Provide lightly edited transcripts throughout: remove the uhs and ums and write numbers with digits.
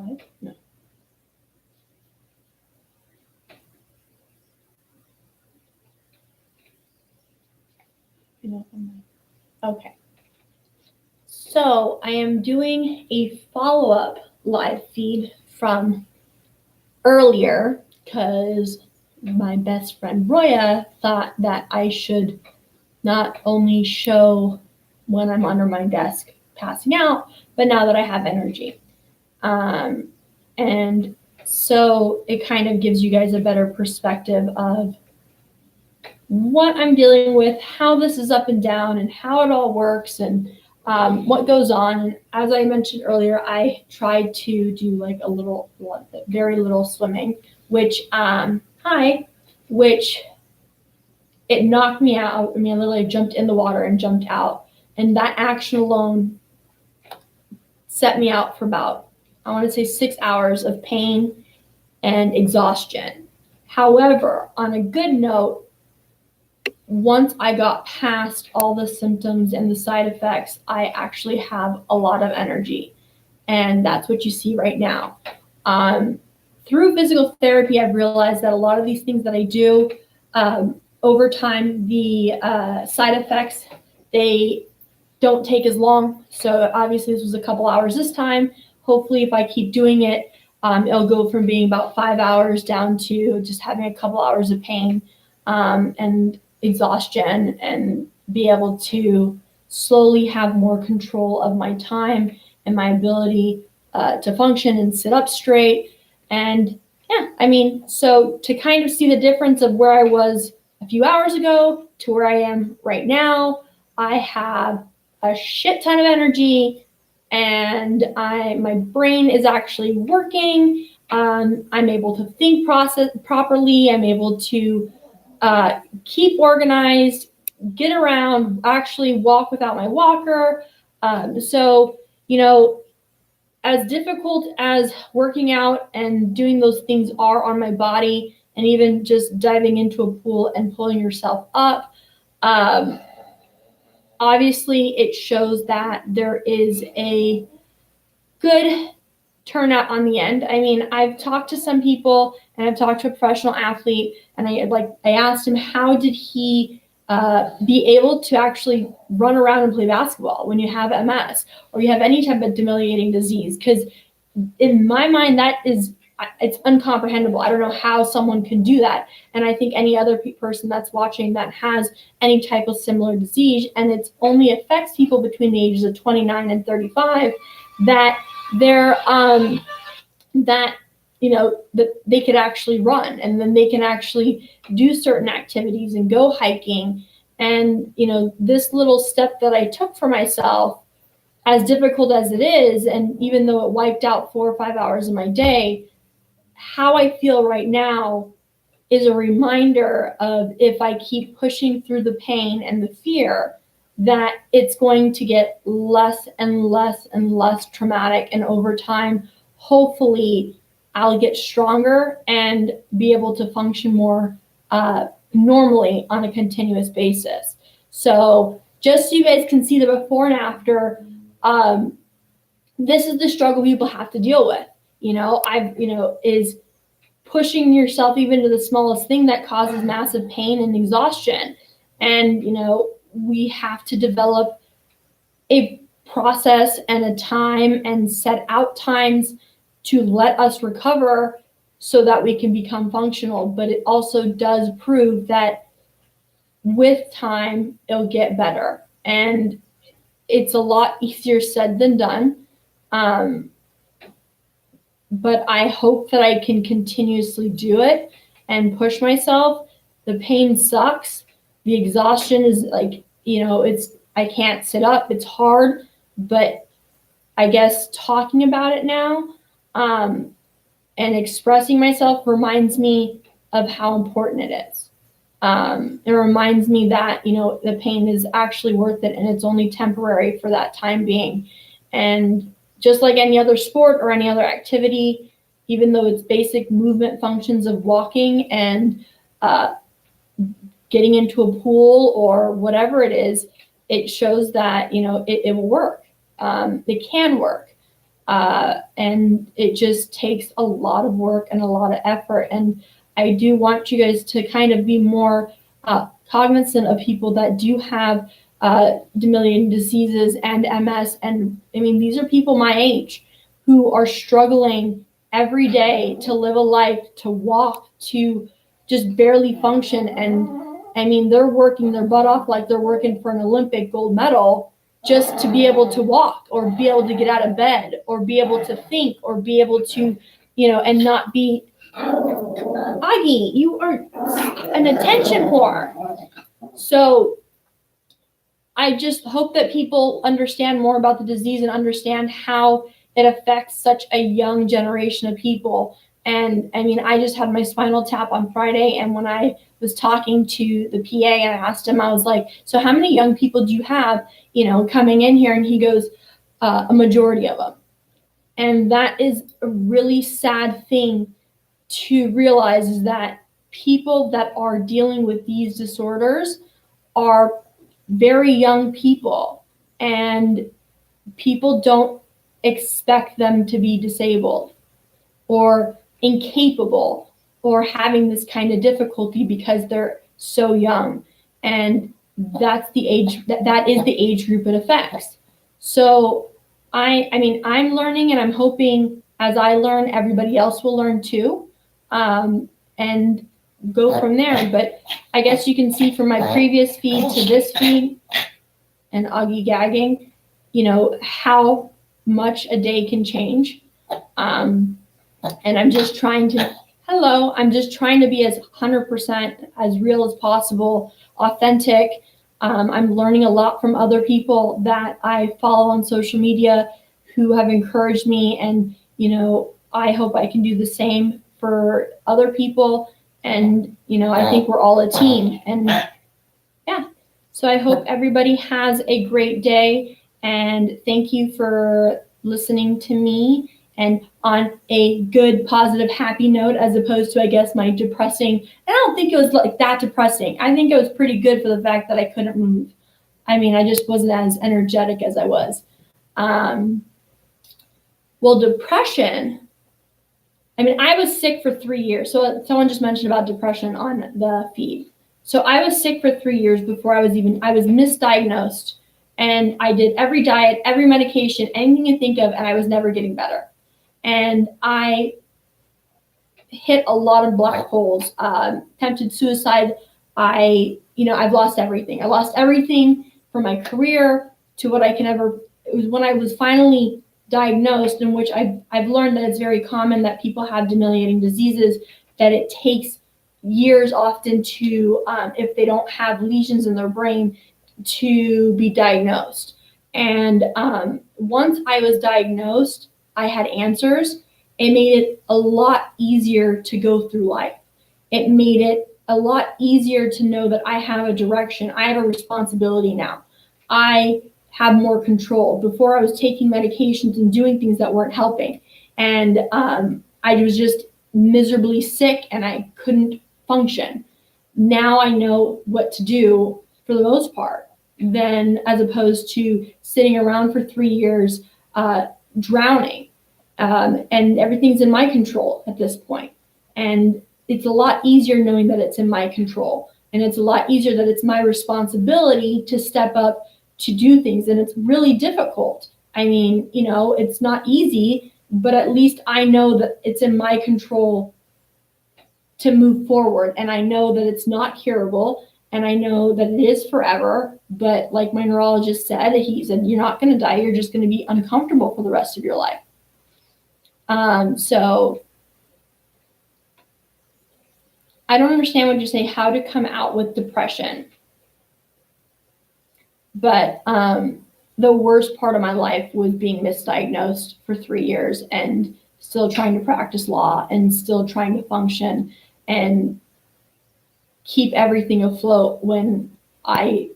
slide? No. Okay. So I am doing a follow-up live feed from earlier because my best friend Roya thought that I should not only show when I'm under my desk passing out, but now that I have energy. And so it kind of gives you guys a better perspective of what I'm dealing with, how this is up and down, and how it all works, and what goes on. And as I mentioned earlier, I tried to do like very little swimming, which it knocked me out. I mean, I literally jumped in the water and jumped out, and that action alone set me out for about, I want to say, 6 hours of pain and exhaustion. However, on a good note, once I got past all the symptoms and the side effects, I actually have a lot of energy. And that's what you see right now. Through physical therapy, I've realized that a lot of these things that I do, over time, the side effects, they don't take as long. So obviously this was a couple hours this time. Hopefully if I keep doing it, it'll go from being about 5 hours down to just having a couple hours of pain and exhaustion, and be able to slowly have more control of my time and my ability to function and sit up straight. And yeah, I mean, so to kind of see the difference of where I was a few hours ago to where I am right now, I have a shit ton of energy, and my brain is actually working. I'm able to think process properly. I'm able to keep organized, get around, actually walk without my walker. So, as difficult as working out and doing those things are on my body, and even just diving into a pool and pulling yourself up, obviously it shows that there is a good turnout on the end. I mean, I've talked to some people, and I've talked to a professional athlete, and I asked him, how did he be able to actually run around and play basketball when you have MS or you have any type of debilitating disease? Because in my mind, it's incomprehensible. I don't know how someone can do that. And I think any other person that's watching that has any type of similar disease, and it only affects people between the ages of 29 and 35, that they're that they could actually run, and then they can actually do certain activities and go hiking. And this little step that I took for myself, as difficult as it is, and even though it wiped out 4 or 5 hours of my day, how I feel right now is a reminder of, if I keep pushing through the pain and the fear, that it's going to get less and less and less traumatic. And over time, hopefully, I'll get stronger and be able to function more normally on a continuous basis. So just so you guys can see the before and after, this is the struggle people have to deal with. Is pushing yourself even to the smallest thing that causes massive pain and exhaustion. And, we have to develop a process and a time and set out times to let us recover so that we can become functional. But it also does prove that with time, it'll get better. And it's a lot easier said than done. But I hope that I can continuously do it and push myself. The pain sucks. The exhaustion is I can't sit up. It's hard, but I guess talking about it now, and expressing myself reminds me of how important it is. It reminds me that, the pain is actually worth it, and it's only temporary for that time being. And just like any other sport or any other activity, even though it's basic movement functions of walking and getting into a pool or whatever it is, it shows that, it will work. It can work. And it just takes a lot of work and a lot of effort. And I do want you guys to kind of be more cognizant of people that do have demyelinating diseases and MS. And I mean, these are people my age who are struggling every day to live a life, to walk, to just barely function. And I mean, they're working their butt off like they're working for an Olympic gold medal just to be able to walk or be able to get out of bed or be able to think or be able to, and not be, Augie, you are an attention whore. So I just hope that people understand more about the disease and understand how it affects such a young generation of people. And I mean, I just had my spinal tap on Friday, and when I was talking to the PA and I asked him, I was like, so how many young people do you have, coming in here? And he goes, a majority of them. And that is a really sad thing to realize, is that people that are dealing with these disorders are very young people, and people don't expect them to be disabled or incapable or having this kind of difficulty because they're so young. And that's the age, that is the age group it affects. So I mean, I'm learning, and I'm hoping as I learn, everybody else will learn too, and go from there. But I guess you can see from my previous feed to this feed and Augie gagging, how much a day can change. And I'm just trying to be as 100% as real as possible, authentic. I'm learning a lot from other people that I follow on social media who have encouraged me, and I hope I can do the same for other people. And I think we're all a team. And yeah, so I hope everybody has a great day, and thank you for listening to me, and on a good, positive, happy note, as opposed to, I guess, my depressing. I don't think it was like that depressing. I think it was pretty good for the fact that I couldn't move. I mean, I just wasn't as energetic as I was. Well, depression, I mean, I was sick for 3 years. So someone just mentioned about depression on the feed. So I was sick for 3 years before I was misdiagnosed, and I did every diet, every medication, anything you think of, and I was never getting better. And I hit a lot of black holes, attempted suicide. I've lost everything. I lost everything from my career to what I can ever. It was when I was finally diagnosed, in which I've learned that it's very common that people have demyelinating diseases, that it takes years often to, if they don't have lesions in their brain, to be diagnosed. And once I was diagnosed, I had answers. It made it a lot easier to go through life. It made it a lot easier to know that I have a direction. I have a responsibility now. I have more control. Before, I was taking medications and doing things that weren't helping. And I was just miserably sick and I couldn't function. Now I know what to do for the most part, than as opposed to sitting around for 3 years, drowning. And everything's in my control at this point. And it's a lot easier knowing that it's in my control. And it's a lot easier that it's my responsibility to step up to do things. And it's really difficult. I mean, it's not easy, but at least I know that it's in my control to move forward. And I know that it's not curable. And I know that it is forever. But like my neurologist said, he said, you're not going to die. You're just going to be uncomfortable for the rest of your life. So I don't understand what you say, how to come out with depression. But the worst part of my life was being misdiagnosed for 3 years and still trying to practice law and still trying to function and keep everything afloat when I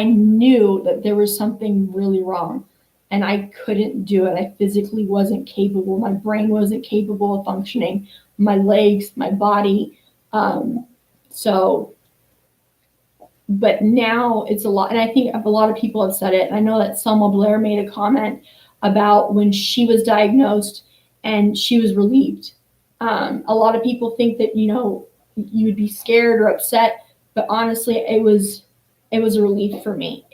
knew that there was something really wrong and I couldn't do it. I physically wasn't capable. My brain wasn't capable of functioning. My legs, my body. But now it's a lot, and I think a lot of people have said it. I know that Selma Blair made a comment about when she was diagnosed and she was relieved. A lot of people think that, you would be scared or upset, but honestly, it was a relief for me.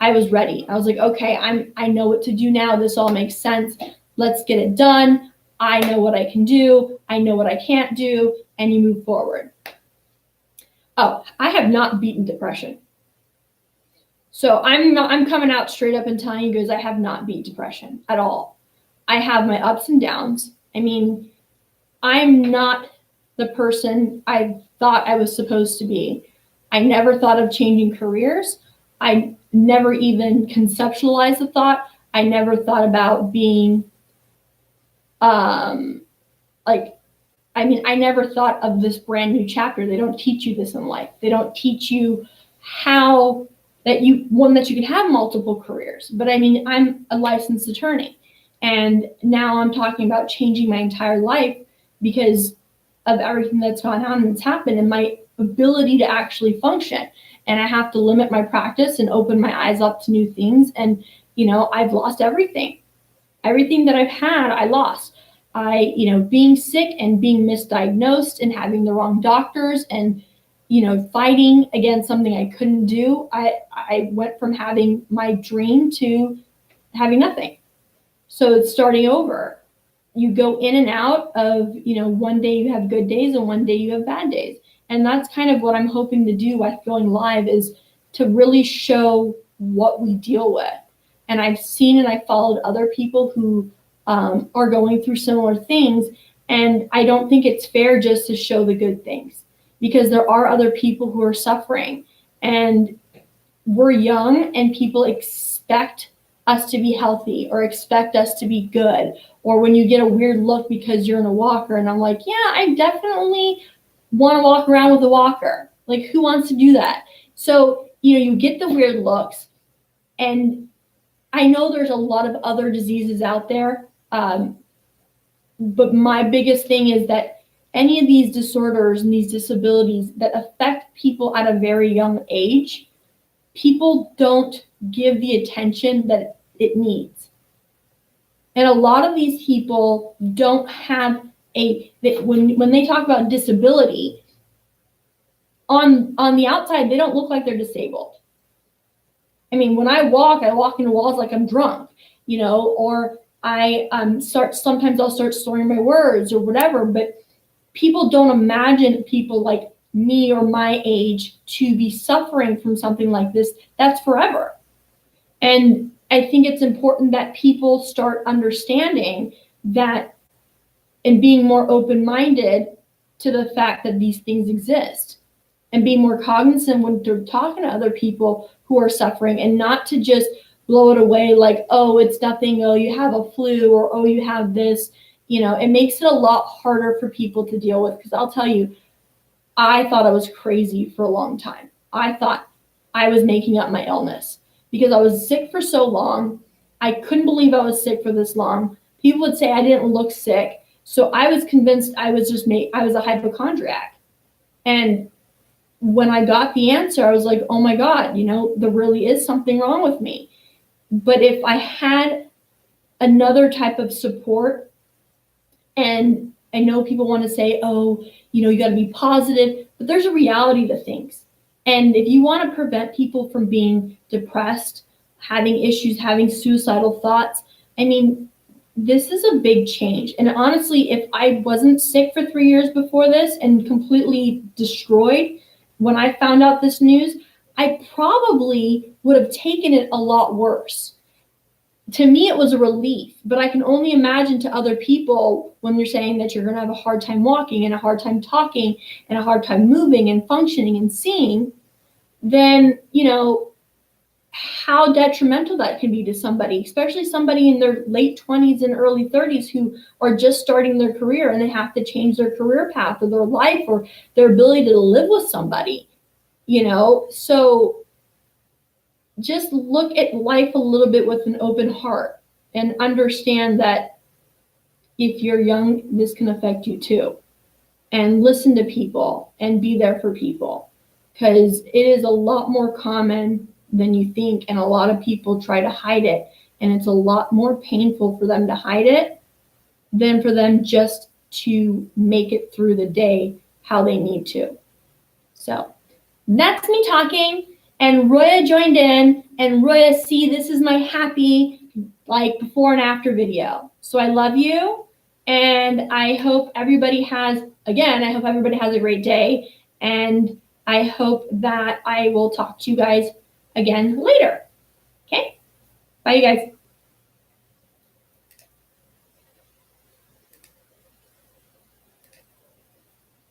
I was ready. I was like, okay, I know what to do now. This all makes sense. Let's get it done. I know what I can do. I know what I can't do, and you move forward. Oh, I have not beaten depression. So I'm coming out straight up and telling you guys I have not beat depression at all. I have my ups and downs. I mean, I'm not the person I thought I was supposed to be. I never thought of changing careers. I never even conceptualized the thought. I never thought about being I never thought of this brand new chapter. They don't teach you this in life. They don't teach you how that you can have multiple careers. But I mean, I'm a licensed attorney, and now I'm talking about changing my entire life because of everything that's gone on and that's happened, and my ability to actually function. And I have to limit my practice and open my eyes up to new things. And I've lost everything. Everything that I've had, I lost. Being sick and being misdiagnosed and having the wrong doctors and fighting against something I couldn't do. I went from having my dream to having nothing. So it's starting over. You go in and out of, one day you have good days and one day you have bad days. And that's kind of what I'm hoping to do with going live, is to really show what we deal with. And I've seen and I followed other people who are going through similar things. And I don't think it's fair just to show the good things, because there are other people who are suffering, and we're young and people expect us to be healthy or expect us to be good. Or when you get a weird look because you're in a walker, and I'm like, yeah, I definitely want to walk around with a walker. Like, who wants to do that? So, you get the weird looks, and I know there's a lot of other diseases out there. But my biggest thing is that any of these disorders and these disabilities that affect people at a very young age, people don't give the attention that it needs. And a lot of these people don't have when they talk about disability, on the outside, they don't look like they're disabled. I mean, when I walk into walls like I'm drunk, or sometimes I'll start slurring my words or whatever, but people don't imagine people like me or my age to be suffering from something like this. That's forever. And I think it's important that people start understanding that and being more open-minded to the fact that these things exist, and be more cognizant when they're talking to other people who are suffering, and not to just blow it away like, oh, it's nothing, oh, you have a flu, or oh, you have this. It makes it a lot harder for people to deal with, because I'll tell you, I thought I was crazy for a long time. I thought I was making up my illness because I was sick for so long. I couldn't believe I was sick for this long. People would say I didn't look sick. So I was convinced I was a hypochondriac. And when I got the answer, I was like, oh my God, there really is something wrong with me. But if I had another type of support, and I know people want to say, oh, you got to be positive, but there's a reality to things. And if you want to prevent people from being depressed, having issues, having suicidal thoughts, I mean, this is a big change. And honestly, if I wasn't sick for 3 years before this and completely destroyed, when I found out this news, I probably would have taken it a lot worse. To me, it was a relief, but I can only imagine to other people, when you're saying that you're going to have a hard time walking and a hard time talking and a hard time moving and functioning and seeing, then, how detrimental that can be to somebody, especially somebody in their late 20s and early 30s who are just starting their career, and they have to change their career path or their life or their ability to live with somebody, So just look at life a little bit with an open heart and understand that if you're young, this can affect you too. And listen to people and be there for people, because it is a lot more common than you think, and a lot of people try to hide it. and it's a lot more painful for them to hide it than for them just to make it through the day how they need to. So that's me talking, and Roya joined in, and Roya, see, this is my happy like before and after video. So I love you, and I hope everybody has, again, I hope everybody has a great day, and I hope that I will talk to you guys again later. Okay? Bye, you guys.